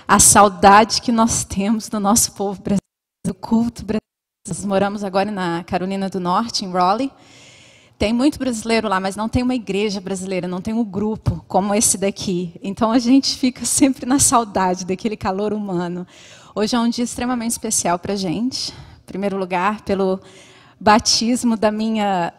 a saudade que nós temos do nosso povo brasileiro, do culto brasileiro. Nós moramos agora na Carolina do Norte, em Raleigh. Tem muito brasileiro lá, mas não tem uma igreja brasileira, não tem um grupo como esse daqui. Então a gente fica sempre na saudade daquele calor humano. Hoje é um dia extremamente especial para a gente. Em primeiro lugar, pelo batismo da minha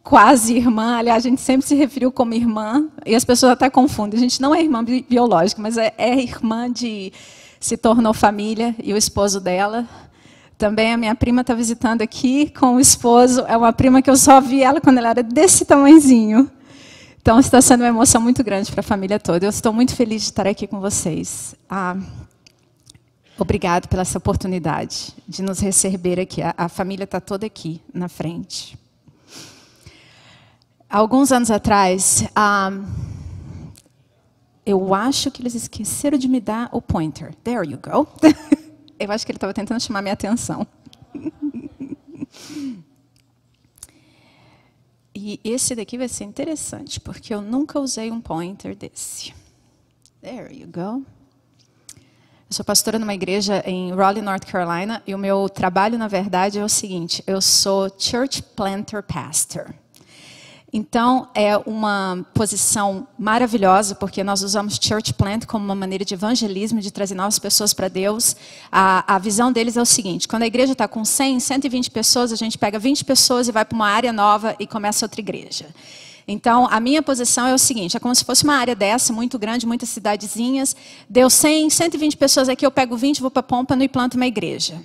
quase irmã. Aliás, a gente sempre se referiu como irmã, e as pessoas até confundem. A gente não é irmã biológica, mas é irmã de... se tornou família, e o esposo dela. Também a minha prima está visitando aqui com o esposo. É uma prima que eu só vi ela quando ela era desse tamanhozinho. Então, está sendo uma emoção muito grande para a família toda. Eu estou muito feliz de estar aqui com vocês. Obrigado pela essa oportunidade de nos receber aqui. A família está toda aqui na frente. Há alguns anos atrás, eu acho que eles esqueceram de me dar o pointer. There you go. Eu acho que ele estava tentando chamar minha atenção. E esse daqui vai ser interessante, porque eu nunca usei um pointer desse. There you go. Eu sou pastora numa igreja em Raleigh, North Carolina, e o meu trabalho, na verdade, é o seguinte: eu sou Church Planter Pastor. Então, é uma posição maravilhosa, porque nós usamos Church Plant como uma maneira de evangelismo, de trazer novas pessoas para Deus. A visão deles é o seguinte: quando a igreja está com 100, 120 pessoas, a gente pega 20 pessoas e vai para uma área nova e começa outra igreja. Então, a minha posição é o seguinte: é como se fosse uma área dessa, muito grande, muitas cidadezinhas. Deu 100, 120 pessoas aqui, eu pego 20, vou para Pompano e planto uma igreja.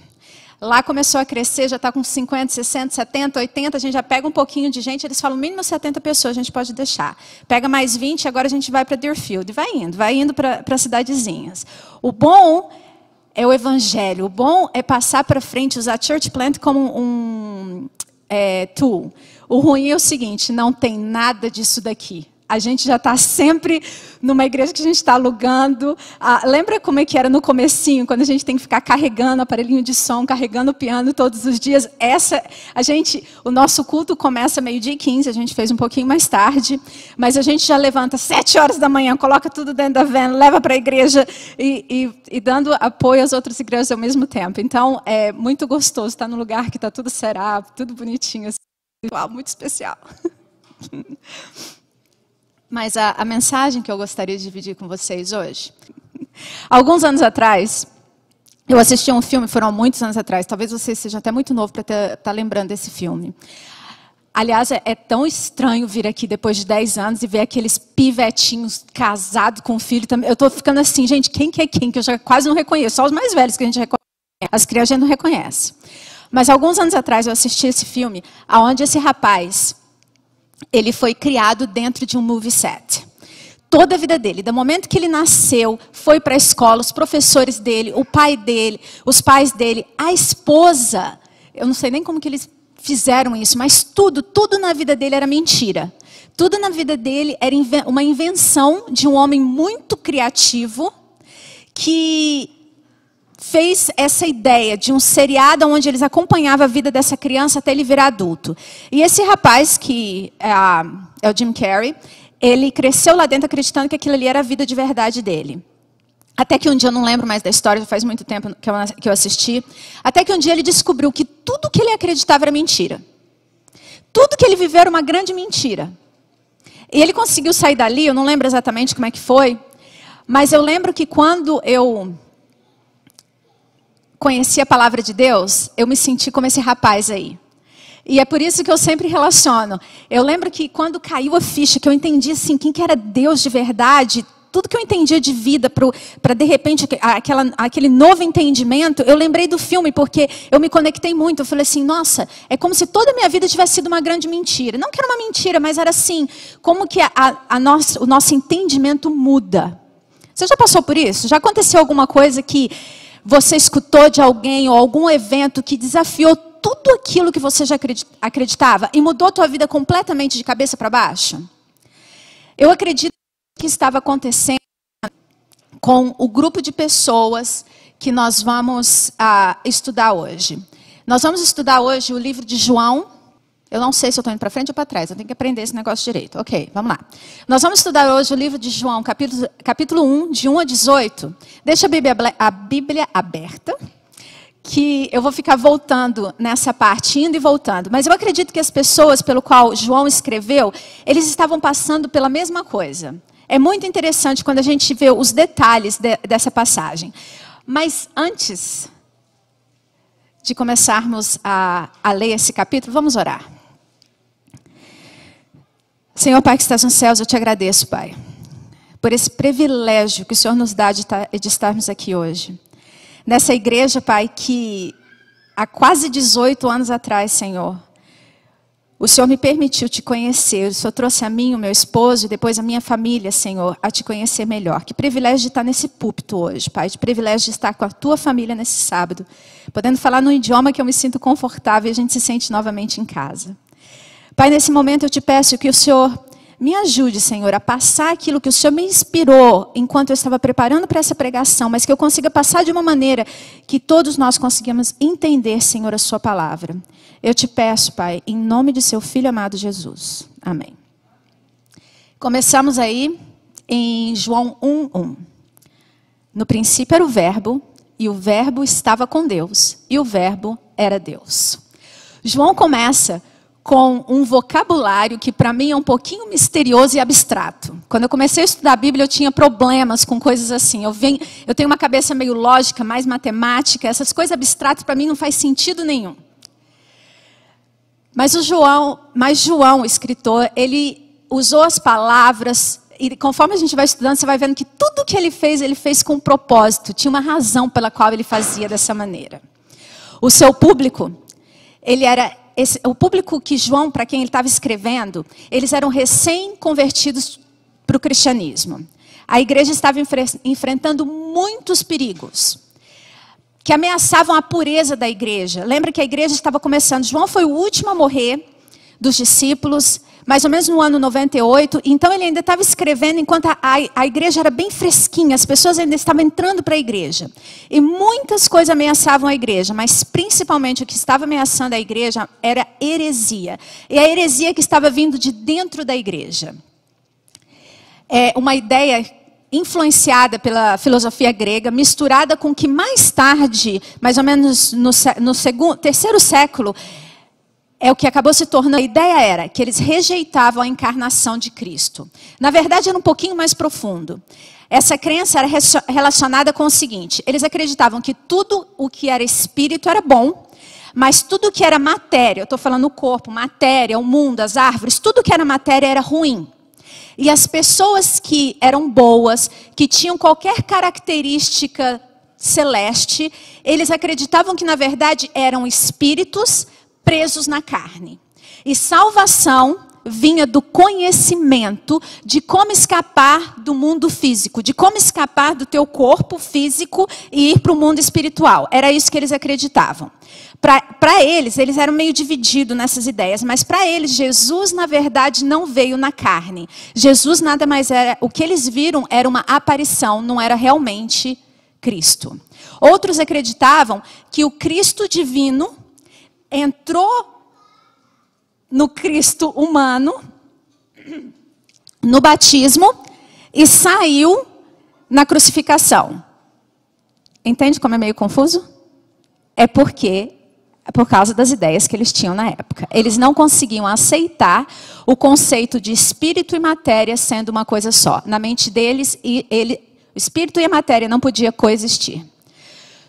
Lá começou a crescer, já está com 50, 60, 70, 80, a gente já pega um pouquinho de gente, eles falam, mínimo 70 pessoas, a gente pode deixar. Pega mais 20, agora a gente vai para Deerfield. E vai indo para cidadezinhas. O bom é o evangelho, o bom é passar para frente, usar Church Plant como um tool. O ruim é o seguinte: não tem nada disso daqui. A gente já está sempre numa igreja que a gente está alugando. Lembra como é que era no comecinho, quando a gente tem que ficar carregando aparelhinho de som, carregando o piano todos os dias? O nosso culto começa meio-dia e 15, a gente fez um pouquinho mais tarde, mas a gente já levanta 7 horas da manhã, coloca tudo dentro da van, leva para a igreja e dando apoio às outras igrejas ao mesmo tempo. Então, é muito gostoso estar num lugar que está tudo será, tudo bonitinho, assim, muito especial. Mas a mensagem que eu gostaria de dividir com vocês hoje. Alguns anos atrás, eu assisti um filme, foram muitos anos atrás, talvez você seja até muito novo para estar lembrando desse filme. Aliás, é tão estranho vir aqui depois de 10 anos e ver aqueles pivetinhos casados com filho. Eu estou ficando assim, gente, quem que é quem? Que eu já quase não reconheço, só os mais velhos que a gente reconhece. As crianças a gente não reconhece. Mas alguns anos atrás eu assisti esse filme, onde esse rapaz... ele foi criado dentro de um movie set. Toda a vida dele, do momento que ele nasceu, foi para a escola, os professores dele, o pai dele, os pais dele, a esposa. Eu não sei nem como que eles fizeram isso, mas tudo na vida dele era mentira. Tudo na vida dele era uma invenção de um homem muito criativo que fez essa ideia de um seriado onde eles acompanhavam a vida dessa criança até ele virar adulto. E esse rapaz, que é o Jim Carrey, ele cresceu lá dentro acreditando que aquilo ali era a vida de verdade dele. Até que um dia, eu não lembro mais da história, já faz muito tempo que eu assisti, até que um dia ele descobriu que tudo que ele acreditava era mentira. Tudo que ele viveu era uma grande mentira. E ele conseguiu sair dali, eu não lembro exatamente como é que foi, mas eu lembro que quando eu conheci a palavra de Deus, eu me senti como esse rapaz aí. E é por isso que eu sempre relaciono. Eu lembro que quando caiu a ficha, que eu entendi assim, quem que era Deus de verdade, tudo que eu entendia de vida, para de repente, aquele novo entendimento, eu lembrei do filme, porque eu me conectei muito. Eu falei assim, nossa, é como se toda a minha vida tivesse sido uma grande mentira. Não que era uma mentira, mas era assim, como que o nosso entendimento muda. Você já passou por isso? Já aconteceu alguma coisa que você escutou de alguém ou algum evento que desafiou tudo aquilo que você já acreditava e mudou a tua vida completamente de cabeça para baixo? Eu acredito que estava acontecendo com o grupo de pessoas que nós vamos estudar hoje. Nós vamos estudar hoje o livro de João, Eu não sei se eu estou indo para frente ou para trás. Eu tenho que aprender esse negócio direito. Ok, vamos lá. Nós vamos estudar hoje o livro de João, capítulo 1, de 1 a 18. Deixa a Bíblia aberta, que eu vou ficar voltando nessa parte, indo e voltando. Mas eu acredito que as pessoas pelo qual João escreveu, eles estavam passando pela mesma coisa. É muito interessante quando a gente vê os detalhes dessa passagem. Mas antes de começarmos a ler esse capítulo, vamos orar. Senhor Pai que estás nos céus, eu te agradeço, Pai, por esse privilégio que o Senhor nos dá de estarmos aqui hoje. Nessa igreja, Pai, que há quase 18 anos atrás, Senhor, o Senhor me permitiu te conhecer. O Senhor trouxe a mim, o meu esposo e depois a minha família, Senhor, a te conhecer melhor. Que privilégio de estar nesse púlpito hoje, Pai. Que privilégio de estar com a tua família nesse sábado, podendo falar num idioma que eu me sinto confortável e a gente se sente novamente em casa. Pai, nesse momento eu te peço que o Senhor me ajude, Senhor, a passar aquilo que o Senhor me inspirou enquanto eu estava preparando para essa pregação, mas que eu consiga passar de uma maneira que todos nós consigamos entender, Senhor, a sua palavra. Eu te peço, Pai, em nome de seu Filho amado Jesus. Amém. Começamos aí em João 1:1. No princípio era o Verbo, e o Verbo estava com Deus, e o Verbo era Deus. João começa com um vocabulário que para mim é um pouquinho misterioso e abstrato. Quando eu comecei a estudar a Bíblia, eu tinha problemas com coisas assim. Eu tenho uma cabeça meio lógica, mais matemática, essas coisas abstratas para mim não faz sentido nenhum. Mas João, o escritor, ele usou as palavras, e conforme a gente vai estudando, você vai vendo que tudo que ele fez com um propósito, tinha uma razão pela qual ele fazia dessa maneira. O seu público, o público que João, para quem ele estava escrevendo, eles eram recém-convertidos para o cristianismo. A igreja estava enfrentando muitos perigos que ameaçavam a pureza da igreja. Lembra que a igreja estava começando. João foi o último a morrer dos discípulos, mais ou menos no ano 98. Então ele ainda estava escrevendo enquanto a igreja era bem fresquinha. As pessoas ainda estavam entrando para a igreja. E muitas coisas ameaçavam a igreja, mas principalmente o que estava ameaçando a igreja era heresia. E a heresia que estava vindo de dentro da igreja. É uma ideia influenciada pela filosofia grega, misturada com que mais tarde, mais ou menos no terceiro século, é o que acabou se tornando. A ideia era que eles rejeitavam a encarnação de Cristo. Na verdade, era um pouquinho mais profundo. Essa crença era relacionada com o seguinte: eles acreditavam que tudo o que era espírito era bom, mas tudo o que era matéria, eu estou falando o corpo, matéria, o mundo, as árvores, tudo que era matéria era ruim. E as pessoas que eram boas, que tinham qualquer característica celeste, eles acreditavam que na verdade eram espíritos presos na carne. E salvação vinha do conhecimento de como escapar do mundo físico, de como escapar do teu corpo físico e ir para o mundo espiritual. Era isso que eles acreditavam. Para eles eram meio divididos nessas ideias, mas para eles, Jesus, na verdade, não veio na carne. Jesus nada mais era, o que eles viram era uma aparição, não era realmente Cristo. Outros acreditavam que o Cristo divino entrou no Cristo humano, no batismo, e saiu na crucificação. Entende como é meio confuso? É por causa das ideias que eles tinham na época. Eles não conseguiam aceitar o conceito de espírito e matéria sendo uma coisa só. Na mente deles, o espírito e a matéria não podiam coexistir.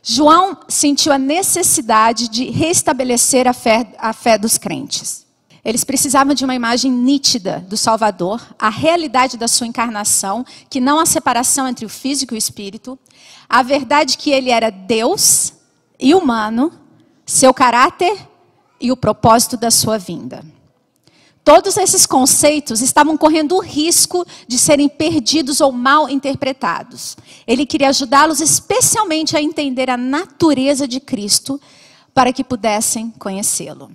João sentiu a necessidade de restabelecer a fé dos crentes. Eles precisavam de uma imagem nítida do Salvador, a realidade da sua encarnação, que não há separação entre o físico e o espírito, a verdade que ele era Deus e humano, seu caráter e o propósito da sua vinda. Todos esses conceitos estavam correndo o risco de serem perdidos ou mal interpretados. Ele queria ajudá-los especialmente a entender a natureza de Cristo para que pudessem conhecê-lo.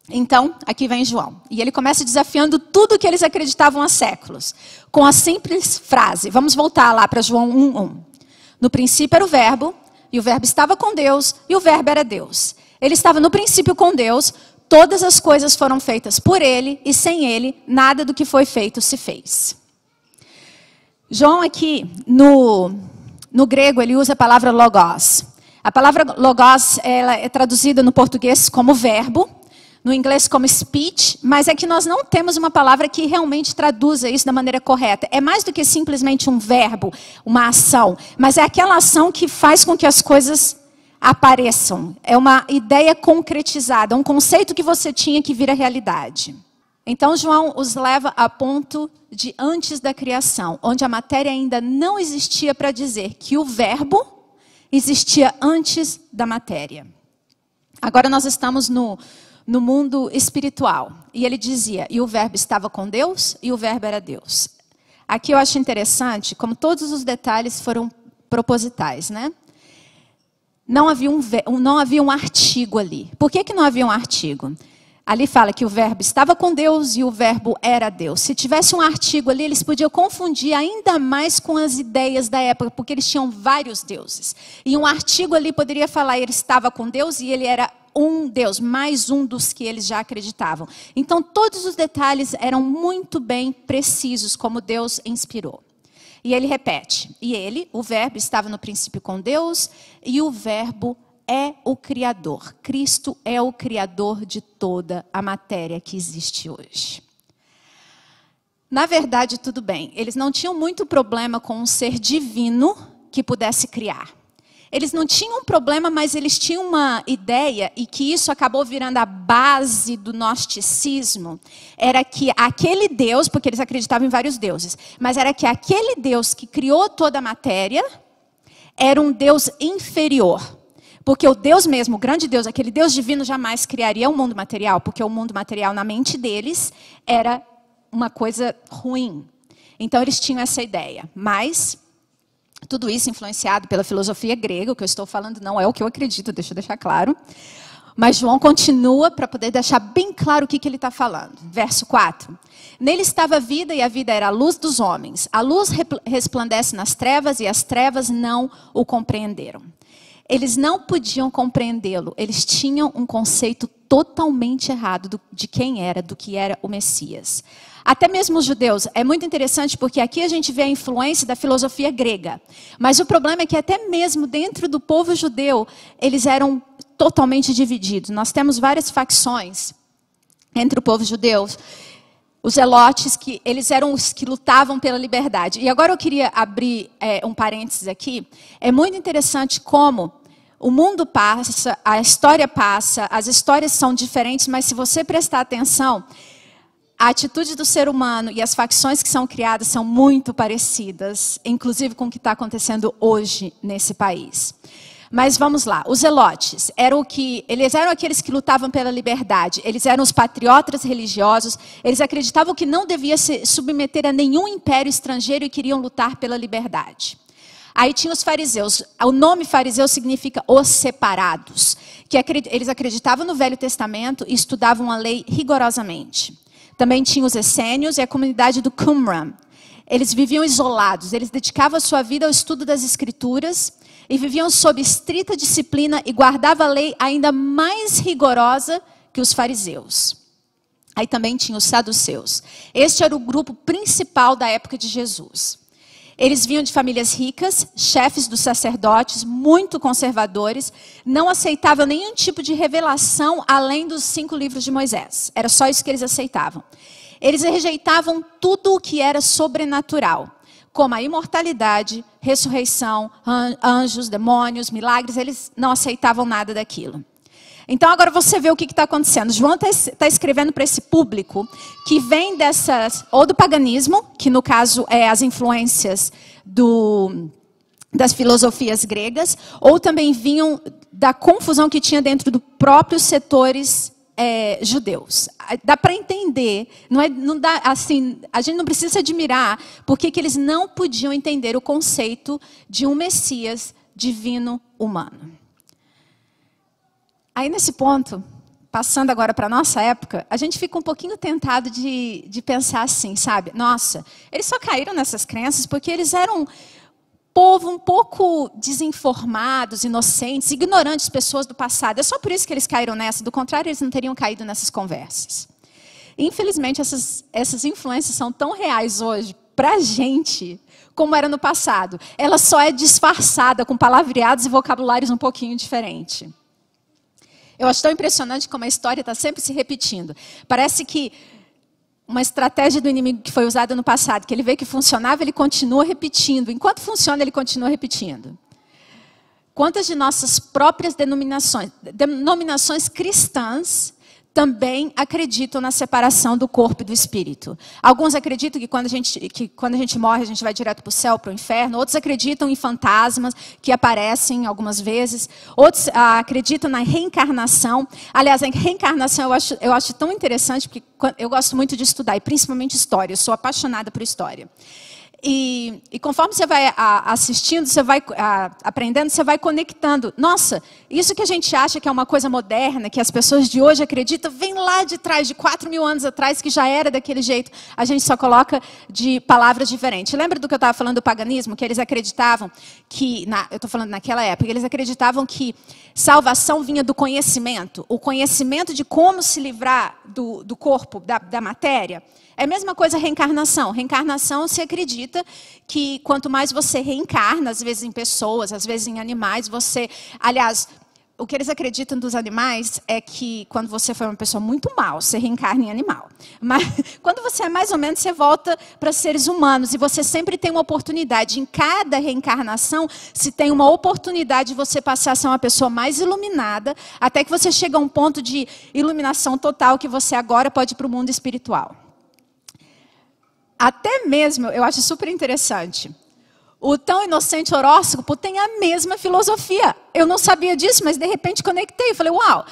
Então, aqui vem João. E ele começa desafiando tudo que eles acreditavam há séculos. Com a simples frase. Vamos voltar lá para João 1:1. No princípio era o Verbo, e o Verbo estava com Deus, e o Verbo era Deus. Ele estava no princípio com Deus. Todas as coisas foram feitas por ele, e sem ele, nada do que foi feito se fez. João aqui, no grego, ele usa a palavra logos. A palavra logos, ela é traduzida no português como verbo, no inglês como speech, mas é que nós não temos uma palavra que realmente traduza isso da maneira correta. É mais do que simplesmente um verbo, uma ação, mas é aquela ação que faz com que as coisas apareçam. É uma ideia concretizada, um conceito que você tinha que vira realidade. Então, João os leva a ponto de antes da criação, onde a matéria ainda não existia, para dizer que o verbo existia antes da matéria. Agora nós estamos no mundo espiritual. E ele dizia, e o verbo estava com Deus, e o verbo era Deus. Aqui eu acho interessante, como todos os detalhes foram propositais, né? Não havia um artigo ali. Por que não havia um artigo? Ali fala que o verbo estava com Deus e o verbo era Deus. Se tivesse um artigo ali, eles podiam confundir ainda mais com as ideias da época, porque eles tinham vários deuses. E um artigo ali poderia falar, ele estava com Deus e ele era um Deus, mais um dos que eles já acreditavam. Então, todos os detalhes eram muito bem precisos, como Deus inspirou. E ele repete, e ele, o verbo, estava no princípio com Deus, e o verbo é o Criador. Cristo é o Criador de toda a matéria que existe hoje. Na verdade, tudo bem, eles não tinham muito problema com um ser divino que pudesse criar. Eles não tinham problema, mas eles tinham uma ideia, e que isso acabou virando a base do gnosticismo, era que aquele Deus, porque eles acreditavam em vários deuses, mas era que aquele Deus que criou toda a matéria, era um Deus inferior. Porque o Deus mesmo, o grande Deus, aquele Deus divino jamais criaria um mundo material, porque o mundo material na mente deles era uma coisa ruim. Então eles tinham essa ideia, mas tudo isso influenciado pela filosofia grega, o que eu estou falando não é o que eu acredito, deixa eu deixar claro. Mas João continua para poder deixar bem claro o que ele está falando. Verso 4. Nele estava a vida e a vida era a luz dos homens. A luz resplandece nas trevas e as trevas não o compreenderam. Eles não podiam compreendê-lo. Eles tinham um conceito totalmente errado de quem era, do que era o Messias. Até mesmo os judeus, é muito interessante porque aqui a gente vê a influência da filosofia grega. Mas o problema é que até mesmo dentro do povo judeu, eles eram totalmente divididos. Nós temos várias facções entre o povo judeu. Os zelotes, que eles eram os que lutavam pela liberdade. E agora eu queria abrir um parênteses aqui. É muito interessante como o mundo passa, a história passa, as histórias são diferentes, mas se você prestar atenção, a atitude do ser humano e as facções que são criadas são muito parecidas, inclusive com o que está acontecendo hoje nesse país. Mas vamos lá, os zelotes, eles eram aqueles que lutavam pela liberdade, eles eram os patriotas religiosos, eles acreditavam que não devia se submeter a nenhum império estrangeiro e queriam lutar pela liberdade. Aí tinha os fariseus, o nome fariseu significa os separados, que eles acreditavam no Velho Testamento e estudavam a lei rigorosamente. Também tinha os essênios e a comunidade do Qumran. Eles viviam isolados, eles dedicavam a sua vida ao estudo das escrituras e viviam sob estrita disciplina e guardavam a lei ainda mais rigorosa que os fariseus. Aí também tinha os saduceus. Este era o grupo principal da época de Jesus. Eles vinham de famílias ricas, chefes dos sacerdotes, muito conservadores, não aceitavam nenhum tipo de revelação além dos 5 livros de Moisés. Era só isso que eles aceitavam. Eles rejeitavam tudo o que era sobrenatural, como a imortalidade, ressurreição, anjos, demônios, milagres. Eles não aceitavam nada daquilo. Então agora você vê o que está acontecendo. João está escrevendo para esse público que vem ou do paganismo, que no caso é as influências das filosofias gregas, ou também vinham da confusão que tinha dentro dos próprios setores judeus. Dá para entender, não dá, assim, a gente não precisa se admirar porque que eles não podiam entender o conceito de um Messias divino humano. Aí nesse ponto, passando agora para a nossa época, a gente fica um pouquinho tentado de pensar assim, sabe? Nossa, eles só caíram nessas crenças porque eles eram povo um pouco desinformados, inocentes, ignorantes, pessoas do passado. É só por isso que eles caíram nessa. Do contrário, eles não teriam caído nessas conversas. Infelizmente, essas influências são tão reais hoje para a gente como era no passado. Ela só é disfarçada com palavreados e vocabulários um pouquinho diferentes. Eu acho tão impressionante como a história está sempre se repetindo. Parece que uma estratégia do inimigo que foi usada no passado, que ele vê que funcionava, ele continua repetindo. Enquanto funciona, ele continua repetindo. Quantas de nossas próprias denominações cristãs também acreditam na separação do corpo e do espírito? Alguns acreditam que quando a gente morre, a gente vai direto para o céu, para o inferno. Outros acreditam em fantasmas que aparecem algumas vezes. Outros acreditam na reencarnação. Aliás, a reencarnação eu acho tão interessante, porque eu gosto muito de estudar, e principalmente história. Eu sou apaixonada por história. E conforme você vai assistindo, você vai aprendendo, você vai conectando. Nossa, isso que a gente acha que é uma coisa moderna, que as pessoas de hoje acreditam, vem lá de trás, de 4.000 anos atrás, que já era daquele jeito. A gente só coloca de palavras diferentes. Lembra do que eu estava falando do paganismo? Que eles acreditavam que, eu estou falando naquela época, eles acreditavam que salvação vinha do conhecimento. O conhecimento de como se livrar do corpo, da matéria. É a mesma coisa a reencarnação. Reencarnação se acredita que quanto mais você reencarna, às vezes em pessoas, às vezes em animais, aliás, o que eles acreditam dos animais é que quando você foi uma pessoa muito mal, você reencarna em animal. Mas quando você é mais ou menos, você volta para seres humanos. E você sempre tem uma oportunidade. Em cada reencarnação, se tem uma oportunidade de você passar a ser uma pessoa mais iluminada, até que você chega a um ponto de iluminação total, que você agora pode ir para o mundo espiritual. Até mesmo, eu acho super interessante, o tão inocente horóscopo tem a mesma filosofia. Eu não sabia disso, mas de repente conectei. Eu falei, uau,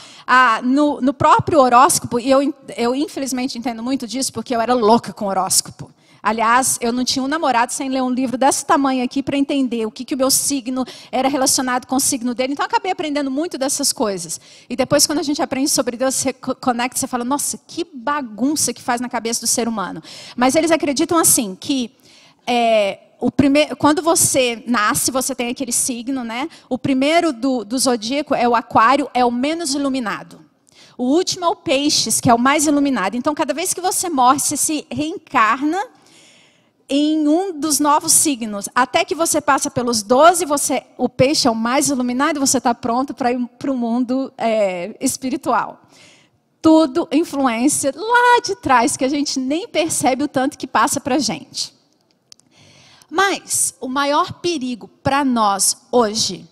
no próprio horóscopo, e eu infelizmente entendo muito disso, porque eu era louca com horóscopo. Aliás, eu não tinha um namorado sem ler um livro desse tamanho aqui para entender o que o meu signo era relacionado com o signo dele. Então, eu acabei aprendendo muito dessas coisas. E depois, quando a gente aprende sobre Deus, você conecta, você fala, nossa, que bagunça que faz na cabeça do ser humano. Mas eles acreditam assim, que quando você nasce, você tem aquele signo, né? O primeiro do zodíaco é o aquário, é o menos iluminado. O último é o peixes, que é o mais iluminado. Então, cada vez que você morre, você se reencarna em um dos novos signos. Até que você passa pelos 12, o peixe é o mais iluminado e você está pronto para ir para o mundo espiritual. Tudo influência lá de trás, que a gente nem percebe o tanto que passa para a gente. Mas o maior perigo para nós hoje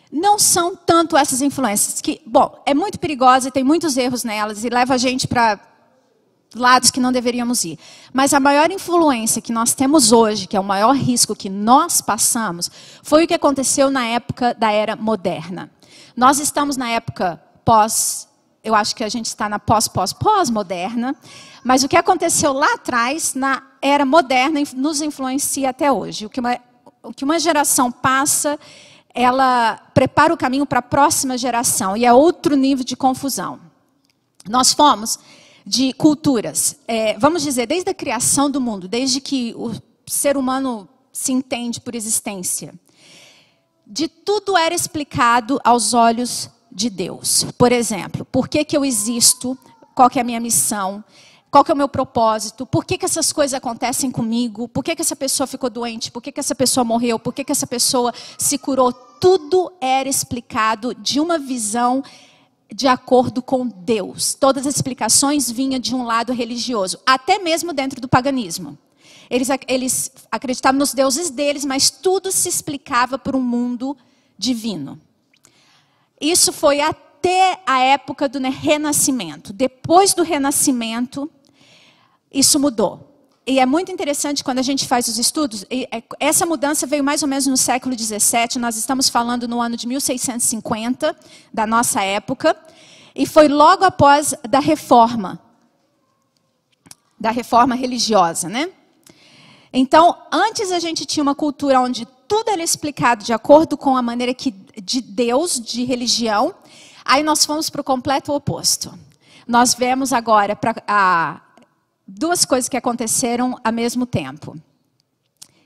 não são tanto essas influências, que, bom, é muito perigosa e tem muitos erros nelas e leva a gente para lados que não deveríamos ir. Mas a maior influência que nós temos hoje, que é o maior risco que nós passamos, foi o que aconteceu na época da Era Moderna. Nós estamos na época eu acho que a gente está na pós-moderna, mas o que aconteceu lá atrás, na Era Moderna, nos influencia até hoje. O que uma geração passa, ela prepara o caminho para a próxima geração, e é outro nível de confusão. Nós fomos de culturas, vamos dizer, desde a criação do mundo, desde que o ser humano se entende por existência, de tudo era explicado aos olhos de Deus. Por exemplo, por que eu existo, qual que é a minha missão, qual que é o meu propósito, por que essas coisas acontecem comigo, por que essa pessoa ficou doente, por que essa pessoa morreu, por que essa pessoa se curou. Tudo era explicado de uma visão de acordo com Deus. Todas as explicações vinham de um lado religioso, até mesmo dentro do paganismo. Eles acreditavam nos deuses deles, mas tudo se explicava por um mundo divino. Isso foi até a época do Renascimento. Depois do Renascimento, isso mudou. E é muito interessante quando a gente faz os estudos. Essa mudança veio mais ou menos no século XVII. Nós estamos falando no ano de 1650, da nossa época. E foi logo após da reforma religiosa, né? Então, antes a gente tinha uma cultura onde tudo era explicado de acordo com a maneira de Deus, de religião. Aí nós fomos para o completo oposto. Nós vemos agora duas coisas que aconteceram ao mesmo tempo.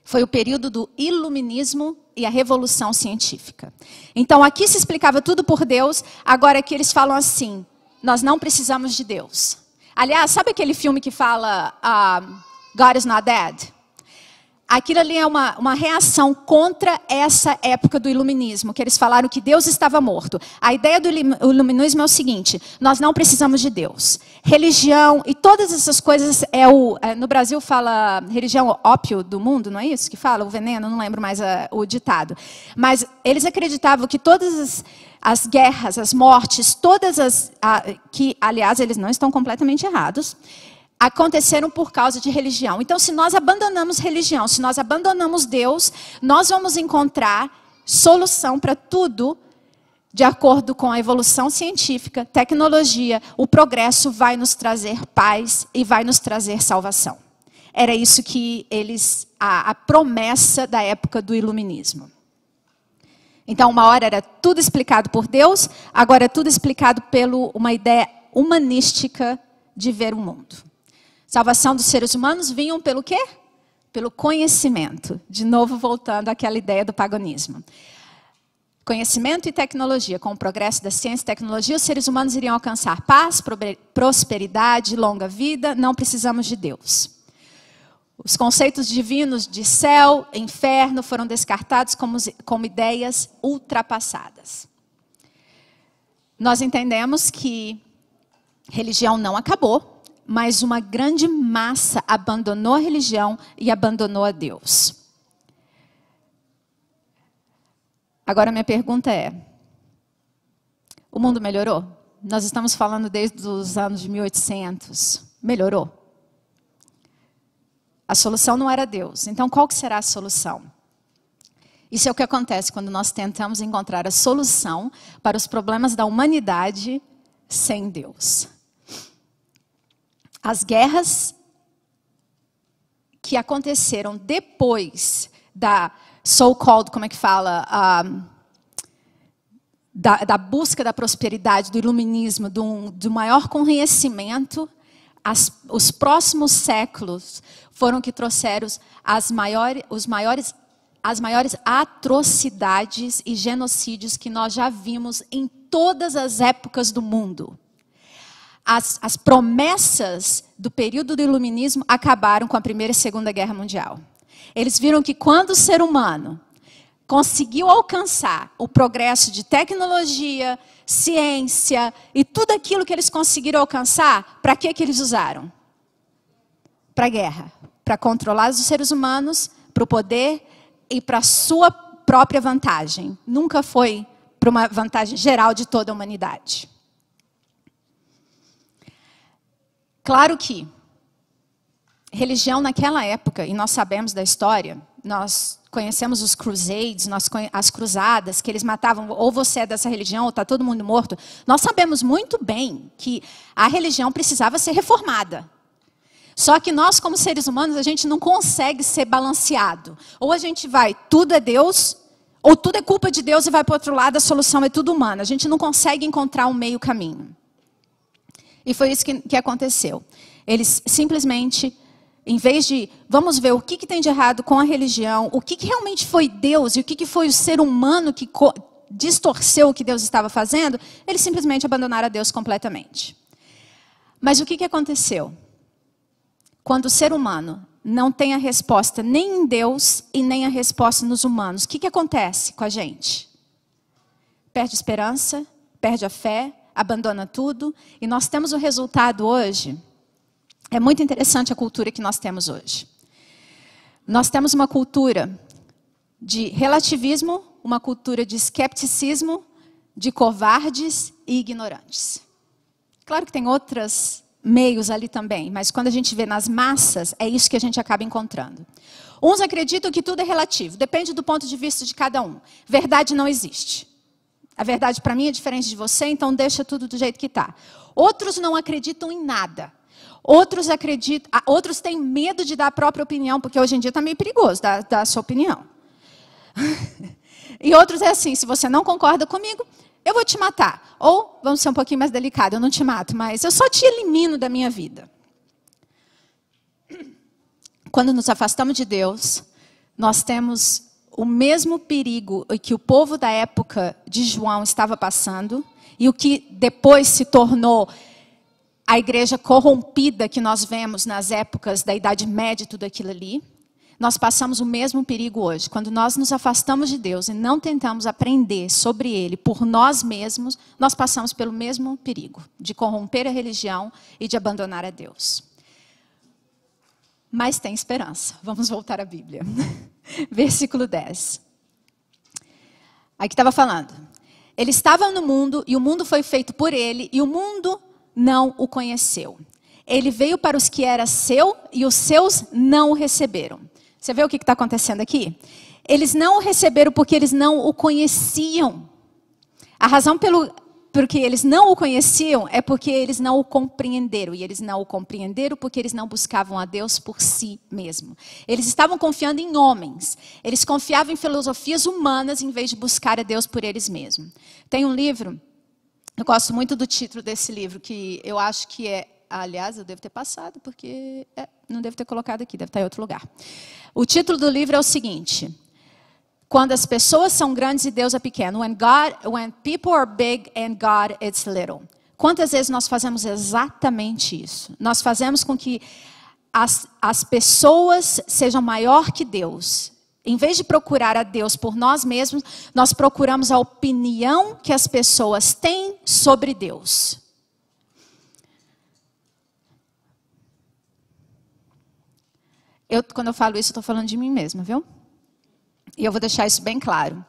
Foi o período do iluminismo e a revolução científica. Então aqui se explicava tudo por Deus, agora aqui eles falam assim, nós não precisamos de Deus. Aliás, sabe aquele filme que fala God is not dead? Aquilo ali é uma reação contra essa época do iluminismo, que eles falaram que Deus estava morto. A ideia do iluminismo é o seguinte, nós não precisamos de Deus. Religião e todas essas coisas, no Brasil fala religião ópio do mundo, não é isso que fala? O veneno, não lembro mais o ditado. Mas eles acreditavam que todas as guerras, as mortes, que aliás eles não estão completamente errados, aconteceram por causa de religião. Então, se nós abandonamos religião, se nós abandonamos Deus, nós vamos encontrar solução para tudo, de acordo com a evolução científica, tecnologia, o progresso vai nos trazer paz e vai nos trazer salvação. Era isso que a promessa da época do iluminismo. Então, uma hora era tudo explicado por Deus, agora é tudo explicado por uma ideia humanística de ver o mundo. Salvação dos seres humanos vinham pelo quê? Pelo conhecimento. De novo, voltando àquela ideia do paganismo. Conhecimento e tecnologia. Com o progresso da ciência e tecnologia, os seres humanos iriam alcançar paz, prosperidade, longa vida. Não precisamos de Deus. Os conceitos divinos de céu, inferno, foram descartados como ideias ultrapassadas. Nós entendemos que religião não acabou, mas uma grande massa abandonou a religião e abandonou a Deus. Agora minha pergunta é, o mundo melhorou? Nós estamos falando desde os anos de 1800. Melhorou? A solução não era Deus. Então qual que será a solução? Isso é o que acontece quando nós tentamos encontrar a solução para os problemas da humanidade sem Deus. As guerras que aconteceram depois da so-called, como é que fala, da busca da prosperidade, do iluminismo, do maior conhecimento, os próximos séculos foram que trouxeram as maiores atrocidades e genocídios que nós já vimos em todas as épocas do mundo. As promessas do período do iluminismo acabaram com a Primeira e Segunda Guerra Mundial. Eles viram que quando o ser humano conseguiu alcançar o progresso de tecnologia, ciência e tudo aquilo que eles conseguiram alcançar, para que eles usaram? Para a guerra, para controlar os seres humanos, para o poder e para a sua própria vantagem. Nunca foi para uma vantagem geral de toda a humanidade. Claro que religião naquela época, e nós sabemos da história, nós conhecemos os crusades, as cruzadas, que eles matavam, ou você é dessa religião, ou está todo mundo morto. Nós sabemos muito bem que a religião precisava ser reformada. Só que nós, como seres humanos, a gente não consegue ser balanceado. Ou a gente vai, tudo é Deus, ou tudo é culpa de Deus e vai para o outro lado, a solução é tudo humana. A gente não consegue encontrar um meio caminho. E foi isso que aconteceu. Eles simplesmente, em vez de, vamos ver o que tem de errado com a religião, o que realmente foi Deus e o que foi o ser humano que distorceu o que Deus estava fazendo, eles simplesmente abandonaram a Deus completamente. Mas o que aconteceu? Quando o ser humano não tem a resposta nem em Deus e nem a resposta nos humanos, o que acontece com a gente? Perde esperança, perde a fé, abandona tudo, e nós temos o resultado hoje. É muito interessante a cultura que nós temos hoje. Nós temos uma cultura de relativismo, uma cultura de escepticismo, de covardes e ignorantes. Claro que tem outros meios ali também, mas quando a gente vê nas massas, é isso que a gente acaba encontrando. Uns acreditam que tudo é relativo, depende do ponto de vista de cada um. Verdade não existe. A verdade para mim é diferente de você, então deixa tudo do jeito que está. Outros não acreditam em nada. Outros têm medo de dar a própria opinião, porque hoje em dia está meio perigoso dar a sua opinião. E outros é assim, se você não concorda comigo, eu vou te matar. Ou, vamos ser um pouquinho mais delicado, eu não te mato, mas eu só te elimino da minha vida. Quando nos afastamos de Deus, nós temos o mesmo perigo que o povo da época de João estava passando e o que depois se tornou a igreja corrompida que nós vemos nas épocas da Idade Média e tudo aquilo ali. Nós passamos o mesmo perigo hoje. Quando nós nos afastamos de Deus e não tentamos aprender sobre Ele por nós mesmos, nós passamos pelo mesmo perigo de corromper a religião e de abandonar a Deus. Mas tem esperança. Vamos voltar à Bíblia. Versículo 10. Aqui estava falando. Ele estava no mundo e o mundo foi feito por ele e o mundo não o conheceu. Ele veio para os que era seu e os seus não o receberam. Você vê o que está acontecendo aqui? Eles não o receberam porque eles não o conheciam. A razão porque eles não o conheciam é porque eles não o compreenderam. E eles não o compreenderam porque eles não buscavam a Deus por si mesmo. Eles estavam confiando em homens. Eles confiavam em filosofias humanas em vez de buscar a Deus por eles mesmos. Tem um livro, eu gosto muito do título desse livro, que eu acho que é... Aliás, eu devo ter passado, porque não devo ter colocado aqui, deve estar em outro lugar. O título do livro é o seguinte: Quando as pessoas são grandes e Deus é pequeno. When people are big and God is little. Quantas vezes nós fazemos exatamente isso? Nós fazemos com que as pessoas sejam maior que Deus. Em vez de procurar a Deus por nós mesmos, nós procuramos a opinião que as pessoas têm sobre Deus. Quando eu falo isso, eu estou falando de mim mesma, viu? E eu vou deixar isso bem claro.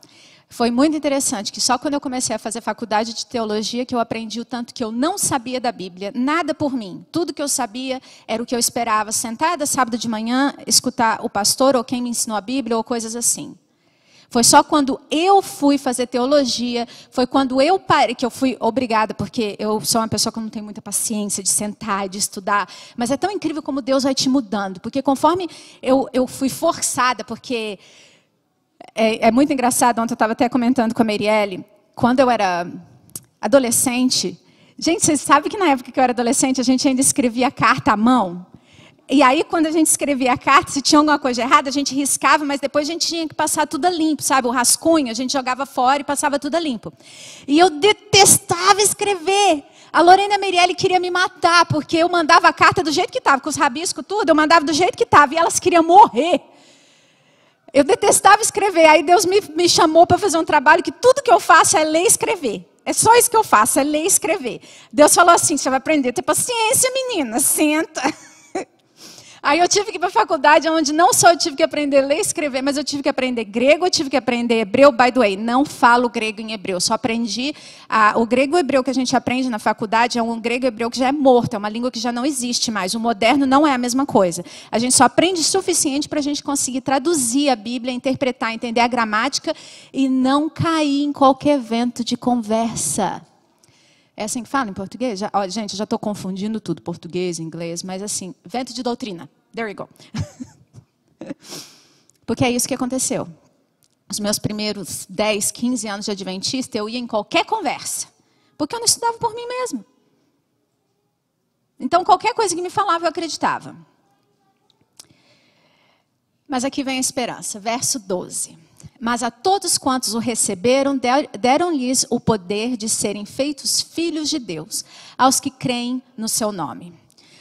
Foi muito interessante que só quando eu comecei a fazer faculdade de teologia que eu aprendi o tanto que eu não sabia da Bíblia, nada por mim. Tudo que eu sabia era o que eu esperava, sentada sábado de manhã, escutar o pastor ou quem me ensinou a Bíblia ou coisas assim. Foi só quando eu fui fazer teologia, foi quando eu parei, que eu fui obrigada, porque eu sou uma pessoa que não tem muita paciência de sentar e de estudar. Mas é tão incrível como Deus vai te mudando. Porque conforme eu fui forçada, porque é muito engraçado, ontem eu estava até comentando com a Marielle, quando eu era adolescente, gente, vocês sabem que na época que eu era adolescente, a gente ainda escrevia carta à mão? E aí, quando a gente escrevia a carta, se tinha alguma coisa errada, a gente riscava, mas depois a gente tinha que passar tudo a limpo, sabe? O rascunho, a gente jogava fora e passava tudo a limpo. E eu detestava escrever. A Lorena e a Marielle queriam me matar, porque eu mandava a carta do jeito que estava, com os rabiscos, tudo, eu mandava do jeito que estava, e elas queriam morrer. Eu detestava escrever. Aí Deus me chamou para fazer um trabalho que tudo que eu faço é ler e escrever. É só isso que eu faço, é ler e escrever. Deus falou assim, você vai aprender a ter paciência, menina, senta. Aí eu tive que ir para a faculdade, onde não só eu tive que aprender a ler e escrever, mas eu tive que aprender grego, eu tive que aprender hebreu. By the way, não falo grego em hebreu, só aprendi... o grego e hebreu que a gente aprende na faculdade é um grego e hebreu que já é morto, é uma língua que já não existe mais. O moderno não é a mesma coisa. A gente só aprende o suficiente para a gente conseguir traduzir a Bíblia, interpretar, entender a gramática e não cair em qualquer vento de conversa. É assim que fala em português? Olha, gente, eu já estou confundindo tudo, português, inglês, mas assim, vento de doutrina. There you go. Porque é isso que aconteceu. Os meus primeiros 10, 15 anos de adventista, eu ia em qualquer conversa. Porque eu não estudava por mim mesmo. Então, qualquer coisa que me falava, eu acreditava. Mas aqui vem a esperança. Verso 12. Mas a todos quantos o receberam, deram-lhes o poder de serem feitos filhos de Deus, aos que creem no seu nome.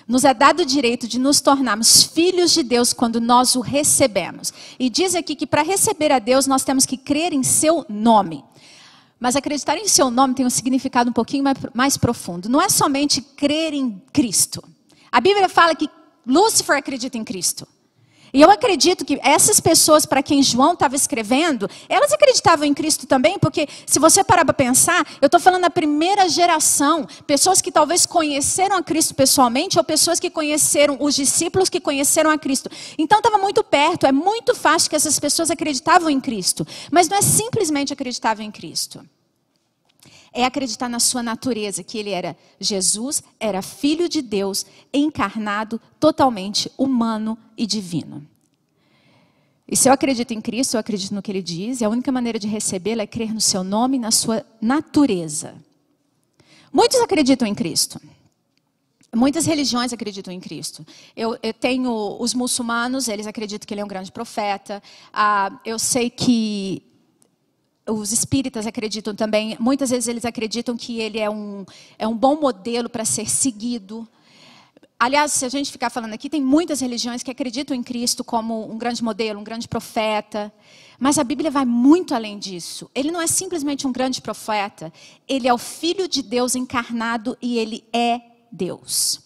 Nos é dado o direito de nos tornarmos filhos de Deus quando nós o recebemos. E diz aqui que para receber a Deus, nós temos que crer em seu nome. Mas acreditar em seu nome tem um significado um pouquinho mais profundo. Não é somente crer em Cristo. A Bíblia fala que Lúcifer acredita em Cristo. E eu acredito que essas pessoas para quem João estava escrevendo, elas acreditavam em Cristo também, porque se você parar para pensar, eu estou falando da primeira geração, pessoas que talvez conheceram a Cristo pessoalmente, ou pessoas que conheceram os discípulos que conheceram a Cristo. Então estava muito perto, é muito fácil que essas pessoas acreditavam em Cristo. Mas não é simplesmente acreditavam em Cristo. É acreditar na sua natureza, que ele era Jesus, era filho de Deus, encarnado, totalmente humano e divino. E se eu acredito em Cristo, eu acredito no que ele diz, e a única maneira de recebê-lo é crer no seu nome e na sua natureza. Muitos acreditam em Cristo. Muitas religiões acreditam em Cristo. Eu tenho os muçulmanos, eles acreditam que ele é um grande profeta. Eu sei que os espíritas acreditam também. Muitas vezes eles acreditam que ele é um bom modelo para ser seguido. Aliás, se a gente ficar falando aqui, tem muitas religiões que acreditam em Cristo como um grande modelo, um grande profeta. Mas a Bíblia vai muito além disso. Ele não é simplesmente um grande profeta. Ele é o Filho de Deus encarnado e ele é Deus.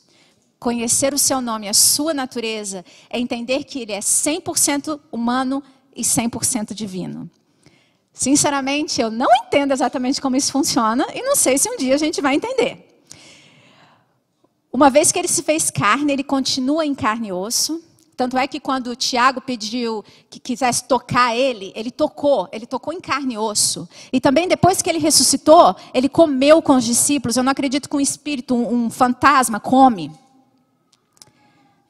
Conhecer o seu nome, a sua natureza, é entender que ele é 100% humano e 100% divino. Sinceramente, eu não entendo exatamente como isso funciona e não sei se um dia a gente vai entender. Uma vez que ele se fez carne, ele continua em carne e osso. Tanto é que quando o Tiago pediu que quisesse tocar ele tocou em carne e osso. E também depois que ele ressuscitou, ele comeu com os discípulos. Eu não acredito que um espírito, um fantasma, come.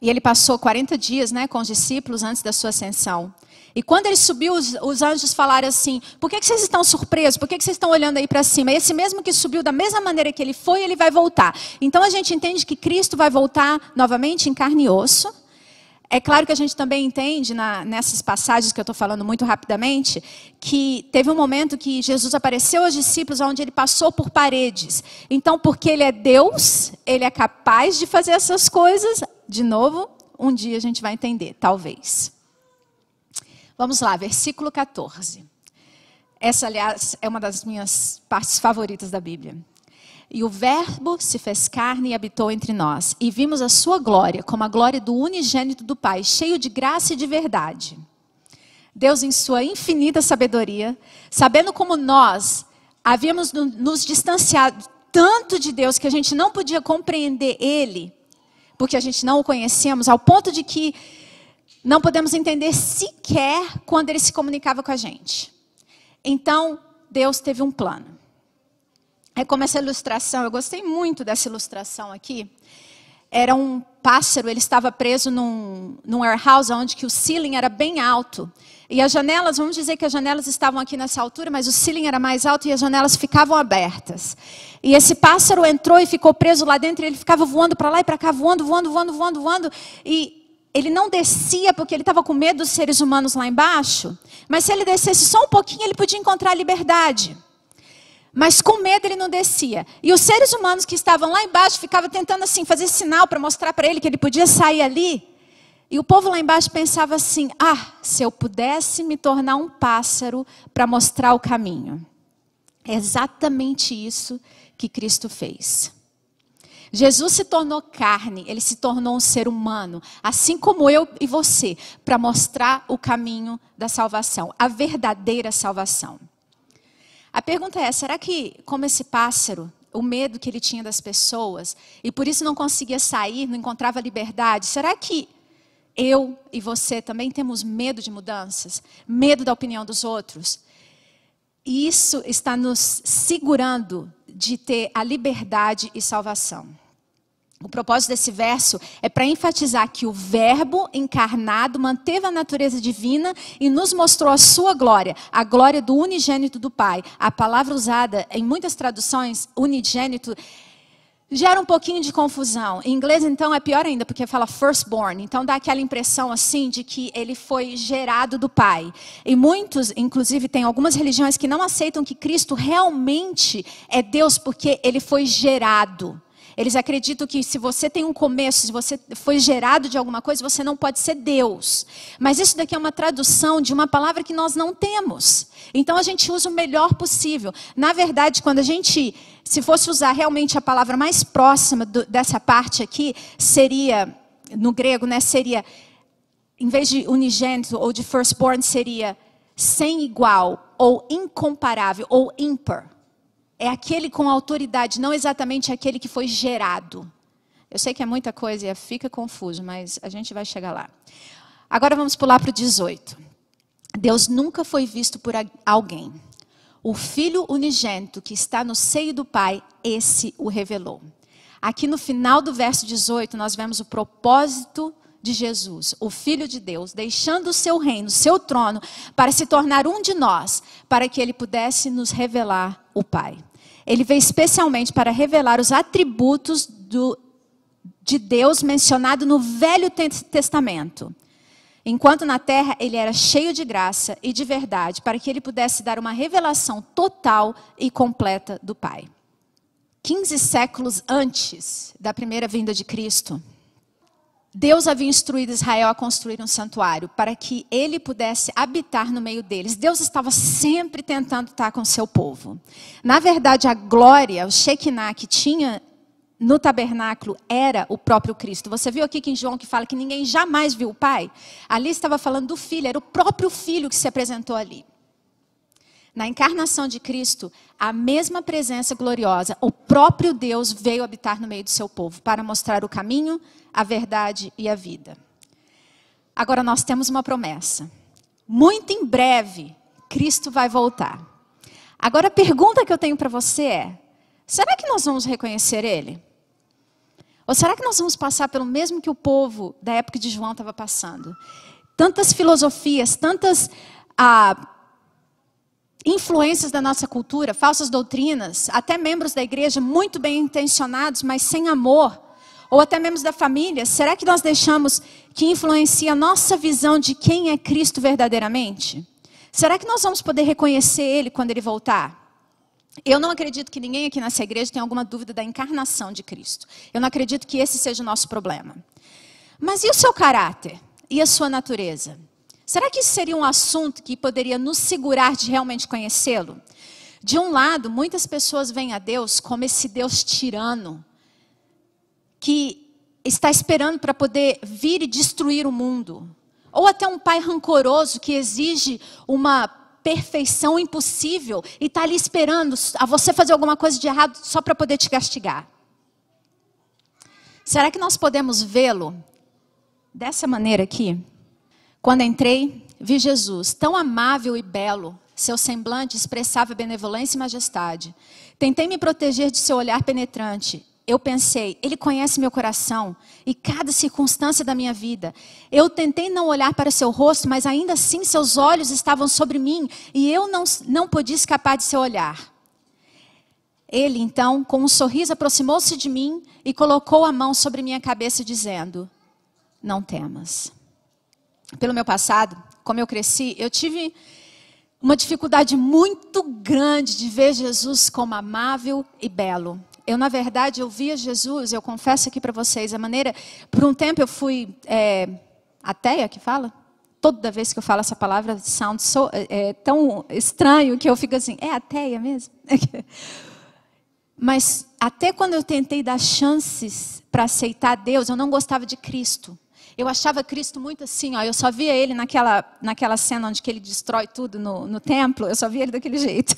E ele passou 40 dias, com os discípulos antes da sua ascensão. E quando ele subiu, os anjos falaram assim: por que vocês estão surpresos? Por que vocês estão olhando aí para cima? Esse mesmo que subiu da mesma maneira que ele foi, ele vai voltar. Então a gente entende que Cristo vai voltar novamente em carne e osso. É claro que a gente também entende, nessas passagens que eu estou falando muito rapidamente, que teve um momento que Jesus apareceu aos discípulos onde ele passou por paredes. Então, porque ele é Deus, ele é capaz de fazer essas coisas. De novo, um dia a gente vai entender, talvez. Vamos lá, versículo 14. Essa, aliás, é uma das minhas partes favoritas da Bíblia. E o Verbo se fez carne e habitou entre nós. E vimos a sua glória, como a glória do unigênito do Pai, cheio de graça e de verdade. Deus, em sua infinita sabedoria, sabendo como nós havíamos nos distanciado tanto de Deus, que a gente não podia compreender Ele, porque a gente não o conhecíamos, ao ponto de que não podemos entender sequer quando Ele se comunicava com a gente. Então, Deus teve um plano. É como essa ilustração, eu gostei muito dessa ilustração aqui. Era um pássaro, ele estava preso num warehouse onde que o ceiling era bem alto. E as janelas, vamos dizer que as janelas estavam aqui nessa altura, mas o ceiling era mais alto e as janelas ficavam abertas. E esse pássaro entrou e ficou preso lá dentro, e ele ficava voando para lá e para cá, voando. E ele não descia porque ele estava com medo dos seres humanos lá embaixo. Mas se ele descesse só um pouquinho, ele podia encontrar liberdade. Mas com medo ele não descia. E os seres humanos que estavam lá embaixo ficavam tentando assim fazer sinal para mostrar para ele que ele podia sair ali. E o povo lá embaixo pensava assim: se eu pudesse me tornar um pássaro para mostrar o caminho. É exatamente isso que Cristo fez. Jesus se tornou carne, ele se tornou um ser humano, assim como eu e você, para mostrar o caminho da salvação, a verdadeira salvação. A pergunta é, será que, como esse pássaro, o medo que ele tinha das pessoas, e por isso não conseguia sair, não encontrava liberdade, será que eu e você também temos medo de mudanças? Medo da opinião dos outros? E isso está nos segurando de ter a liberdade e salvação. O propósito desse verso é para enfatizar que o Verbo encarnado manteve a natureza divina e nos mostrou a sua glória, a glória do unigênito do Pai. A palavra usada em muitas traduções, unigênito, gera um pouquinho de confusão. Em inglês, então, é pior ainda, porque fala firstborn. Então, dá aquela impressão, assim, de que ele foi gerado do Pai. E muitos, inclusive, tem algumas religiões que não aceitam que Cristo realmente é Deus, porque ele foi gerado. Eles acreditam que se você tem um começo, se você foi gerado de alguma coisa, você não pode ser Deus. Mas isso daqui é uma tradução de uma palavra que nós não temos. Então a gente usa o melhor possível. Na verdade, quando a gente, se fosse usar realmente a palavra mais próxima dessa parte aqui, seria, no grego, seria, em vez de unigênito ou de firstborn, seria sem igual, ou incomparável, ou ímpar. É aquele com autoridade, não exatamente aquele que foi gerado. Eu sei que é muita coisa e fica confuso, mas a gente vai chegar lá. Agora vamos pular para o 18. Deus nunca foi visto por alguém. O Filho unigênito que está no seio do Pai, esse o revelou. Aqui no final do verso 18, nós vemos o propósito de Jesus, o Filho de Deus, deixando o seu reino, o seu trono, para se tornar um de nós, para que ele pudesse nos revelar o Pai. Ele veio especialmente para revelar os atributos de Deus mencionado no Velho Testamento. Enquanto na terra ele era cheio de graça e de verdade, para que ele pudesse dar uma revelação total e completa do Pai. 15 séculos antes da primeira vinda de Cristo, Deus havia instruído Israel a construir um santuário para que ele pudesse habitar no meio deles. Deus estava sempre tentando estar com o seu povo. Na verdade, a glória, o Shekinah que tinha no tabernáculo era o próprio Cristo. Você viu aqui que em João que fala que ninguém jamais viu o Pai? Ali estava falando do Filho, era o próprio Filho que se apresentou ali. Na encarnação de Cristo, a mesma presença gloriosa, o próprio Deus veio habitar no meio do seu povo para mostrar o caminho, a verdade e a vida. Agora nós temos uma promessa. Muito em breve, Cristo vai voltar. Agora a pergunta que eu tenho para você é: será que nós vamos reconhecer Ele? Ou será que nós vamos passar pelo mesmo que o povo da época de João estava passando? Tantas filosofias, tantas influências da nossa cultura, falsas doutrinas, até membros da igreja muito bem intencionados, mas sem amor. Ou até membros da família. Será que nós deixamos que influencie a nossa visão de quem é Cristo verdadeiramente? Será que nós vamos poder reconhecer Ele quando Ele voltar? Eu não acredito que ninguém aqui nessa igreja tenha alguma dúvida da encarnação de Cristo. Eu não acredito que esse seja o nosso problema. Mas e o seu caráter? E a sua natureza? Será que isso seria um assunto que poderia nos segurar de realmente conhecê-lo? De um lado, muitas pessoas veem a Deus como esse Deus tirano, que está esperando para poder vir e destruir o mundo. Ou até um pai rancoroso que exige uma perfeição impossível e está ali esperando a você fazer alguma coisa de errado só para poder te castigar. Será que nós podemos vê-lo dessa maneira aqui? Quando entrei, vi Jesus tão amável e belo, seu semblante expressava benevolência e majestade. Tentei me proteger de seu olhar penetrante. Eu pensei, Ele conhece meu coração e cada circunstância da minha vida. Eu tentei não olhar para seu rosto, mas ainda assim seus olhos estavam sobre mim e eu não podia escapar de seu olhar. Ele, então, com um sorriso, aproximou-se de mim e colocou a mão sobre minha cabeça, dizendo: não temas. Pelo meu passado, como eu cresci, eu tive uma dificuldade muito grande de ver Jesus como amável e belo. Eu, na verdade, eu via Jesus, eu confesso aqui para vocês, a maneira... Por um tempo eu fui ateia, que fala? Toda vez que eu falo essa palavra, sound tão estranho que eu fico assim, é ateia mesmo? Mas até quando eu tentei dar chances para aceitar Deus, eu não gostava de Cristo. Eu achava Cristo muito assim, ó, eu só via Ele naquela cena onde que Ele destrói tudo no templo, eu só via Ele daquele jeito.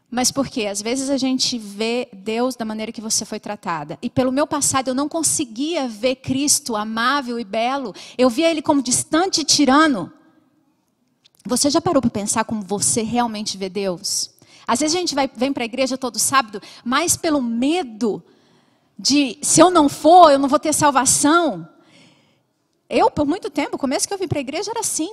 Mas por quê? Às vezes a gente vê Deus da maneira que você foi tratada. E pelo meu passado eu não conseguia ver Cristo amável e belo. Eu via Ele como distante e tirano. Você já parou para pensar como você realmente vê Deus? Às vezes a gente vem para a igreja todo sábado, mas pelo medo de, se eu não for, eu não vou ter salvação. Eu, por muito tempo, o começo que eu vim para a igreja era assim.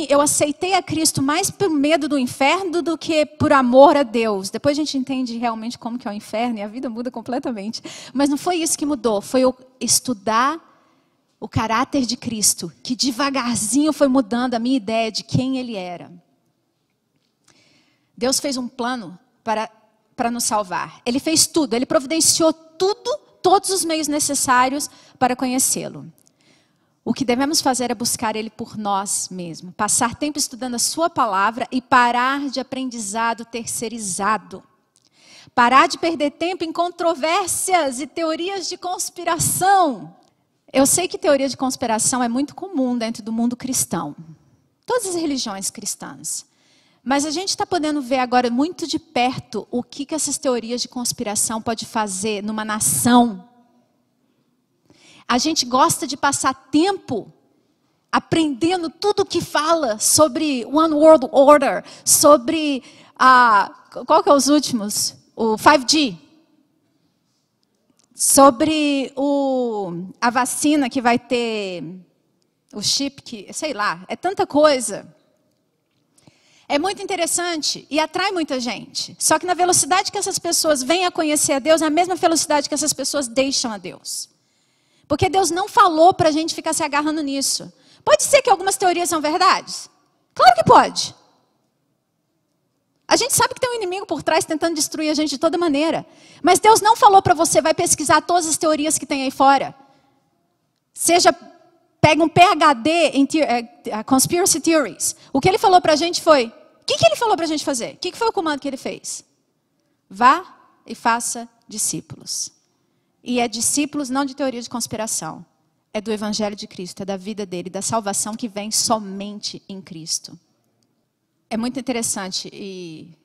Eu aceitei a Cristo mais por medo do inferno do que por amor a Deus. Depois a gente entende realmente como que é o inferno e a vida muda completamente. Mas não foi isso que mudou. Foi eu estudar o caráter de Cristo, que devagarzinho foi mudando a minha ideia de quem Ele era. Deus fez um plano para nos salvar. Ele fez tudo. Ele providenciou tudo, todos os meios necessários para conhecê-lo. O que devemos fazer é buscar Ele por nós mesmos. Passar tempo estudando a sua palavra e parar de aprendizado terceirizado. Parar de perder tempo em controvérsias e teorias de conspiração. Eu sei que teoria de conspiração é muito comum dentro do mundo cristão. Todas as religiões cristãs. Mas a gente está podendo ver agora muito de perto o que essas teorias de conspiração podem fazer numa nação. A gente gosta de passar tempo aprendendo tudo o que fala sobre One World Order, sobre qual que é os últimos? O 5G. Sobre a vacina que vai ter, o chip, sei lá, é tanta coisa. É muito interessante e atrai muita gente. Só que na velocidade que essas pessoas vêm a conhecer a Deus, é a mesma velocidade que essas pessoas deixam a Deus. Porque Deus não falou para a gente ficar se agarrando nisso. Pode ser que algumas teorias são verdades? Claro que pode. A gente sabe que tem um inimigo por trás tentando destruir a gente de toda maneira. Mas Deus não falou para você, vai pesquisar todas as teorias que tem aí fora. Pega um PhD em Conspiracy Theories. O que ele falou para a gente foi... O que ele falou para a gente fazer? O que foi o comando que ele fez? Vá e faça discípulos. E é discípulos não de teoria de conspiração. É do Evangelho de Cristo, é da vida dele, da salvação que vem somente em Cristo. É muito interessante. E